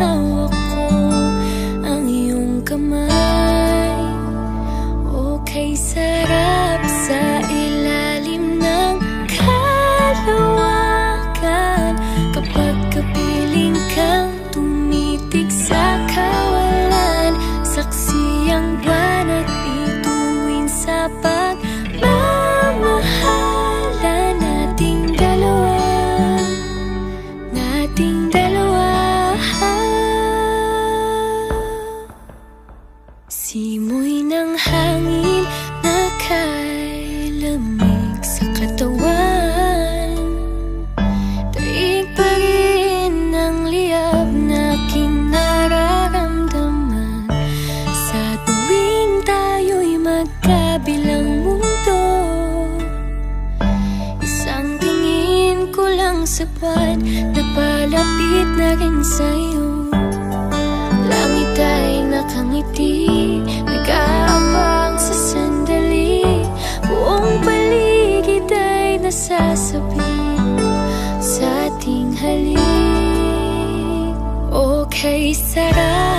hawak ko ang iyong kamay. Okay, sarap sa ilalim ng kalawakan kapag kapiling kang tumitig sa kawalan. Saksi ang buwan at bituin sa pagmamahalan nating dalawa, nating dalawa. Simoy ng hangin na kay lamig sa katawan, daig pa rin ang liyab na aking nararamdaman. Sa tuwing tayo'y magkabilang mundo, isang tingin ko lang sa buwan, napalapit na rin sa'yo. Langit ay nakangiti, nag-aabang sa sandali, buong paligid ay nasasabing sa ating halik. Okay, sarap